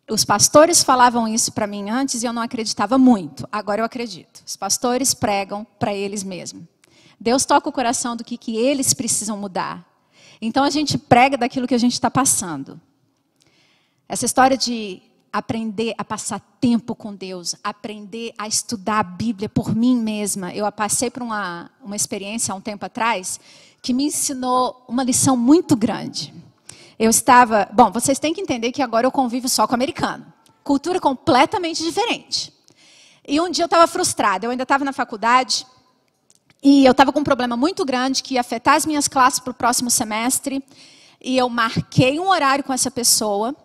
os pastores falavam isso para mim antes e eu não acreditava muito. Agora eu acredito. Os pastores pregam para eles mesmos. Deus toca o coração do que eles precisam mudar. Então a gente prega daquilo que a gente está passando. Essa história de aprender a passar tempo com Deus, aprender a estudar a Bíblia por mim mesma. Eu passei por uma experiência há um tempo atrás que me ensinou uma lição muito grande. Bom, vocês têm que entender que agora eu convivo só com americano. Cultura completamente diferente. E um dia eu estava frustrada, eu ainda estava na faculdade e eu estava com um problema muito grande que ia afetar as minhas classes para o próximo semestre. E eu marquei um horário com essa pessoa,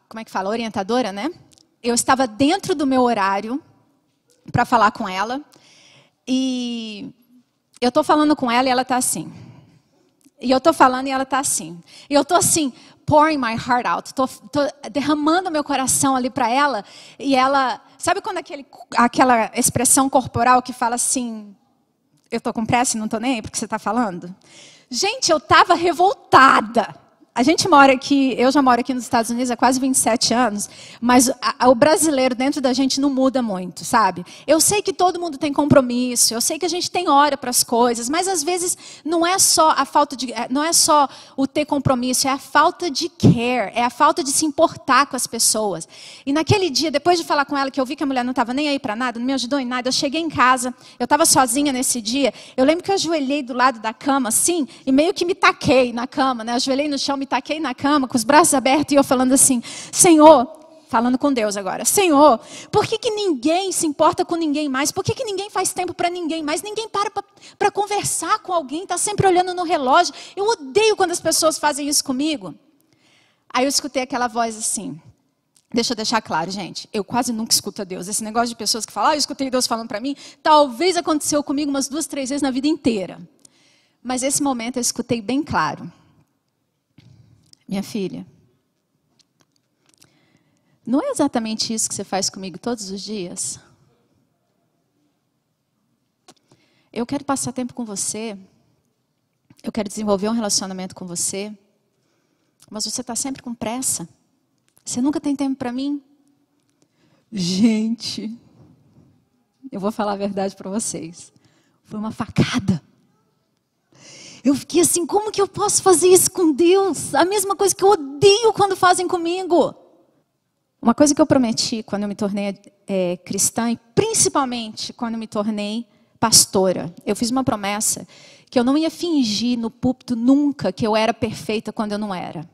como é que fala? Orientadora, né? Eu estava dentro do meu horário para falar com ela. E eu estou falando com ela e ela está assim. E eu estou falando e ela está assim. E eu estou assim, pouring my heart out. Estou derramando meu coração ali para ela. E ela... Sabe quando aquela expressão corporal que fala assim... Eu estou com pressa e não estou nem aí porque você está falando? Gente, eu estava revoltada. Eu já moro aqui nos Estados Unidos há quase 27 anos, mas o brasileiro dentro da gente não muda muito, sabe? Eu sei que todo mundo tem compromisso, eu sei que a gente tem hora para as coisas, mas às vezes não é só não é só o ter compromisso, é a falta de care, é a falta de se importar com as pessoas. E naquele dia, depois de falar com ela, que eu vi que a mulher não estava nem aí para nada, não me ajudou em nada, eu cheguei em casa, eu estava sozinha nesse dia, eu lembro que eu ajoelhei do lado da cama, assim, e meio que me taquei na cama, né? Ajoelhei no chão, me taquei na cama, com os braços abertos, e eu falando assim, Senhor, falando com Deus agora, Senhor, por que ninguém se importa com ninguém mais? Por que ninguém faz tempo para ninguém mais? Ninguém para conversar com alguém, está sempre olhando no relógio. Eu odeio quando as pessoas fazem isso comigo. Aí eu escutei aquela voz assim, deixa eu deixar claro, gente, eu quase nunca escuto a Deus. Esse negócio de pessoas que falam, eu escutei Deus falando para mim, talvez aconteceu comigo umas 2, 3 vezes na vida inteira. Mas esse momento eu escutei bem claro. Minha filha, não é exatamente isso que você faz comigo todos os dias? Eu quero passar tempo com você, eu quero desenvolver um relacionamento com você, mas você está sempre com pressa. Você nunca tem tempo para mim? Gente, eu vou falar a verdade para vocês. Foi uma facada. Eu fiquei assim, como que eu posso fazer isso com Deus? A mesma coisa que eu odeio quando fazem comigo. Uma coisa que eu prometi quando eu me tornei cristã, e principalmente quando eu me tornei pastora. Eu fiz uma promessa que eu não ia fingir no púlpito nunca que eu era perfeita quando eu não era.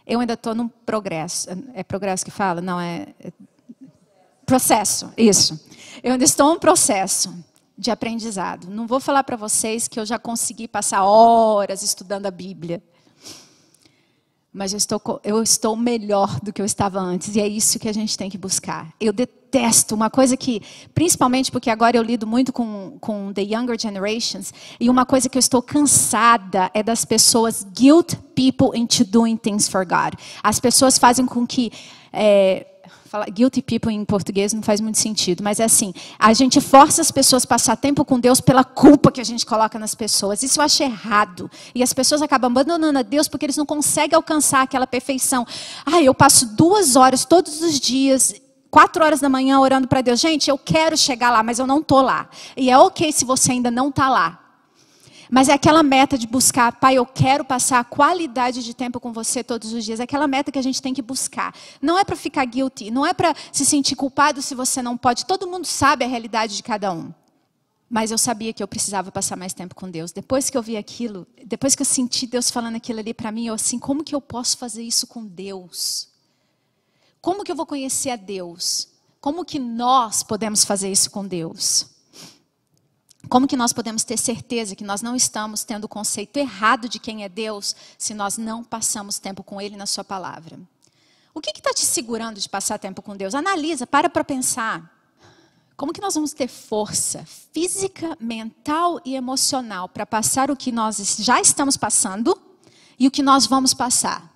Eu ainda estou num progresso. É progresso que fala? Não, é processo, isso. Eu ainda estou num processo de aprendizado. Não vou falar para vocês que eu já consegui passar horas estudando a Bíblia. Mas eu estou melhor do que eu estava antes. E é isso que a gente tem que buscar. Eu detesto uma coisa que, principalmente porque agora eu lido muito com the younger generations, e uma coisa que eu estou cansada é das pessoas guilt people into doing things for God. As pessoas fazem com que... guilty people em português não faz muito sentido, mas é assim, a gente força as pessoas a passar tempo com Deus pela culpa que a gente coloca nas pessoas. Isso eu acho errado. E as pessoas acabam abandonando a Deus porque eles não conseguem alcançar aquela perfeição. Eu passo 2 horas todos os dias, 4 horas da manhã orando para Deus. Gente, eu quero chegar lá, mas eu não estou lá. E é ok se você ainda não está lá. Mas é aquela meta de buscar, Pai, eu quero passar a qualidade de tempo com você todos os dias. É aquela meta que a gente tem que buscar. Não é para ficar guilty, não é para se sentir culpado se você não pode. Todo mundo sabe a realidade de cada um. Mas eu sabia que eu precisava passar mais tempo com Deus. Depois que eu vi aquilo, depois que eu senti Deus falando aquilo ali para mim, eu assim, como que eu posso fazer isso com Deus? Como que eu vou conhecer a Deus? Como que nós podemos fazer isso com Deus? Como que nós podemos ter certeza que nós não estamos tendo o conceito errado de quem é Deus se nós não passamos tempo com Ele na sua palavra? O que está te segurando de passar tempo com Deus? Analisa, para pensar. Como que nós vamos ter força física, mental e emocional para passar o que nós já estamos passando e o que nós vamos passar?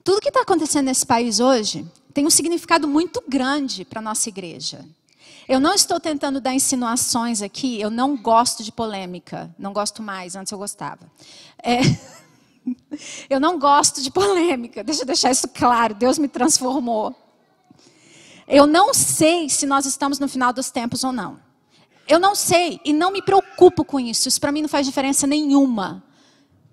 Tudo que está acontecendo nesse país hoje tem um significado muito grande para a nossa igreja. Eu não estou tentando dar insinuações aqui, eu não gosto de polêmica. Não gosto mais, antes eu gostava. Eu não gosto de polêmica, deixa eu deixar isso claro, Deus me transformou. Eu não sei se nós estamos no final dos tempos ou não. Eu não sei e não me preocupo com isso. Isso para mim não faz diferença nenhuma.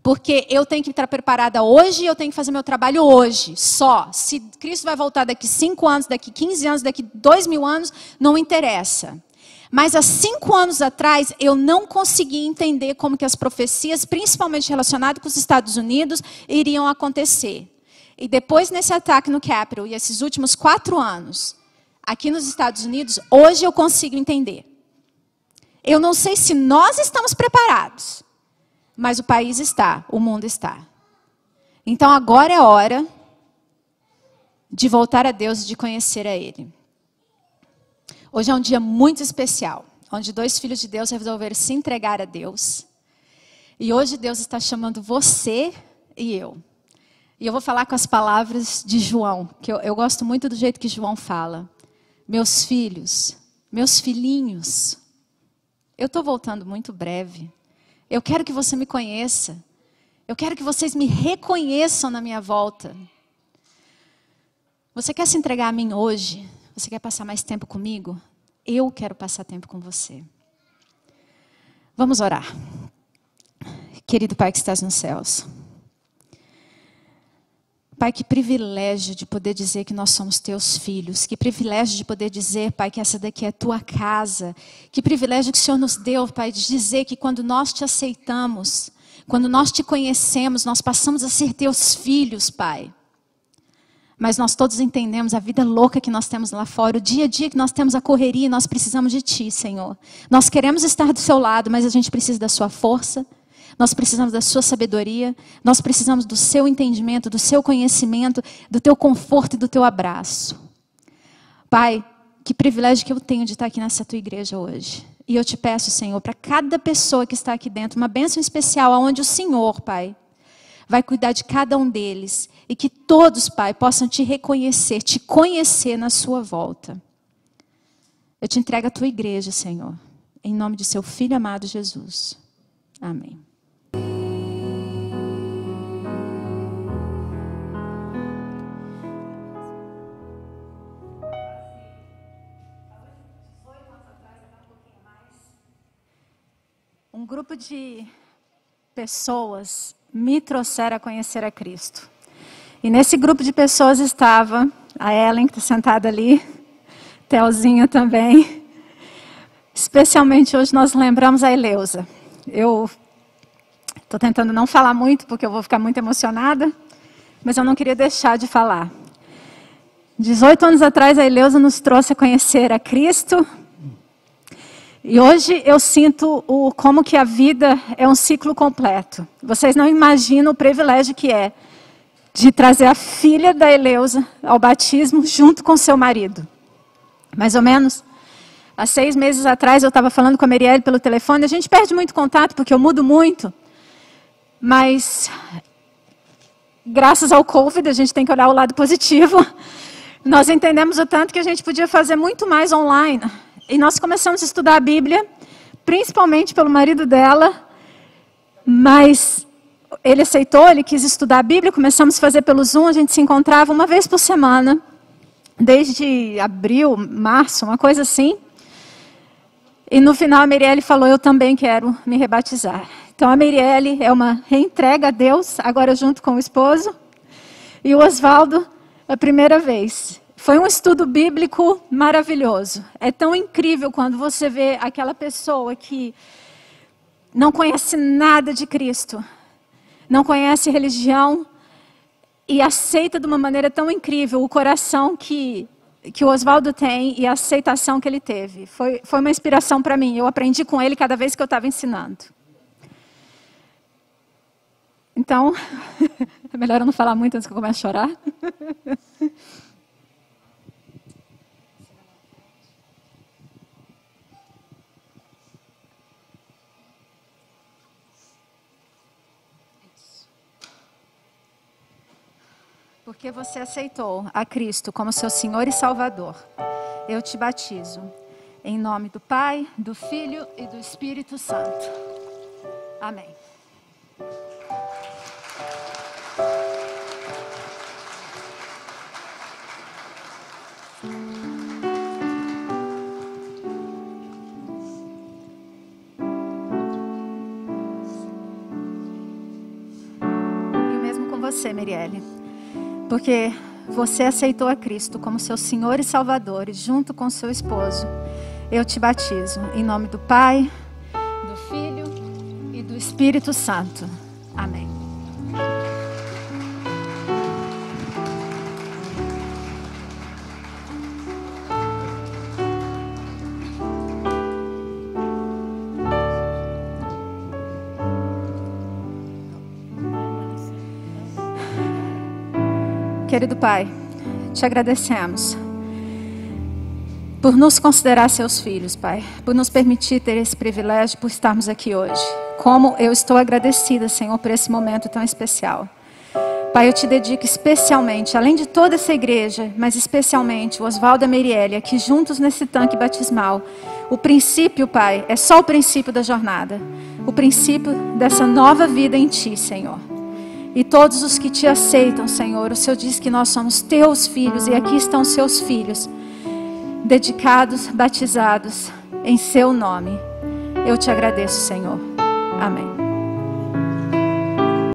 Porque eu tenho que estar preparada hoje e eu tenho que fazer meu trabalho hoje. Só. Se Cristo vai voltar daqui 5 anos, daqui 15 anos, daqui 2000 anos, não interessa. Mas há 5 anos atrás, eu não conseguia entender como que as profecias, principalmente relacionadas com os Estados Unidos, iriam acontecer. E depois nesse ataque no Capitol, e esses últimos 4 anos, aqui nos Estados Unidos, hoje eu consigo entender. Eu não sei se nós estamos preparados, mas o país está, o mundo está. Então agora é hora de voltar a Deus e de conhecer a Ele. Hoje é um dia muito especial, onde 2 filhos de Deus resolveram se entregar a Deus. E hoje Deus está chamando você e eu. E eu vou falar com as palavras de João, que eu gosto muito do jeito que João fala. Meus filhos, meus filhinhos, eu estou voltando muito breve. Eu quero que você me conheça. Eu quero que vocês me reconheçam na minha volta. Você quer se entregar a mim hoje? Você quer passar mais tempo comigo? Eu quero passar tempo com você. Vamos orar. Querido Pai que estás nos céus. Pai, que privilégio de poder dizer que nós somos teus filhos. Que privilégio de poder dizer, Pai, que essa daqui é a tua casa. Que privilégio que o Senhor nos deu, Pai, de dizer que quando nós te aceitamos, quando nós te conhecemos, nós passamos a ser teus filhos, Pai. Mas nós todos entendemos a vida louca que nós temos lá fora, o dia a dia que nós temos a correria, e nós precisamos de Ti, Senhor. Nós queremos estar do seu lado, mas a gente precisa da sua força. Nós precisamos da sua sabedoria, nós precisamos do seu entendimento, do seu conhecimento, do teu conforto e do teu abraço. Pai, que privilégio que eu tenho de estar aqui nessa tua igreja hoje. E eu te peço, Senhor, para cada pessoa que está aqui dentro, uma bênção especial, onde o Senhor, Pai, vai cuidar de cada um deles. E que todos, Pai, possam te reconhecer, te conhecer na sua volta. Eu te entrego a tua igreja, Senhor, em nome de seu Filho amado Jesus. Amém. Um grupo de pessoas me trouxeram a conhecer a Cristo. E nesse grupo de pessoas estava a Ellen, que está sentada ali, Telzinha também. Especialmente hoje nós lembramos a Eleusa. Eu estou tentando não falar muito, porque eu vou ficar muito emocionada, mas eu não queria deixar de falar. 18 anos atrás a Eleusa nos trouxe a conhecer a Cristo. E hoje eu sinto como que a vida é um ciclo completo. Vocês não imaginam o privilégio que é de trazer a filha da Eleusa ao batismo junto com seu marido. Mais ou menos, há 6 meses atrás eu estava falando com a Marielle pelo telefone. A gente perde muito contato porque eu mudo muito. Mas, graças ao Covid, a gente tem que olhar o lado positivo. Nós entendemos o tanto que a gente podia fazer muito mais online. E nós começamos a estudar a Bíblia, principalmente pelo marido dela, mas ele aceitou, ele quis estudar a Bíblia, começamos a fazer pelo Zoom, a gente se encontrava uma vez por semana, desde abril, março, uma coisa assim. E no final a Marielle falou, eu também quero me rebatizar. Então a Marielle é uma reentrega a Deus, agora junto com o esposo. E o Osvaldo, a primeira vez. Foi um estudo bíblico maravilhoso. É tão incrível quando você vê aquela pessoa que não conhece nada de Cristo, não conhece religião e aceita de uma maneira tão incrível o coração que o Oswaldo tem e a aceitação que ele teve. Foi uma inspiração para mim. Eu aprendi com ele cada vez que eu estava ensinando. Então, é melhor eu não falar muito antes que eu comece a chorar. Porque você aceitou a Cristo como seu Senhor e Salvador, eu te batizo em nome do Pai, do Filho e do Espírito Santo. Amém. E o mesmo com você, Mirielle. Porque você aceitou a Cristo como seu Senhor e Salvador, e junto com seu esposo, eu te batizo em nome do Pai, do Filho e do Espírito Santo. Amém. Querido Pai, te agradecemos por nos considerar seus filhos, Pai, por nos permitir ter esse privilégio, por estarmos aqui hoje. Como eu estou agradecida, Senhor, por esse momento tão especial. Pai, eu te dedico especialmente, além de toda essa igreja, mas especialmente o Oswaldo e a Mirielle, aqui juntos nesse tanque batismal. O princípio, Pai, é só o princípio da jornada. O princípio dessa nova vida em Ti, Senhor. E todos os que Te aceitam, Senhor, o Senhor diz que nós somos Teus filhos, e aqui estão seus filhos, dedicados, batizados em Seu nome. Eu Te agradeço, Senhor. Amém.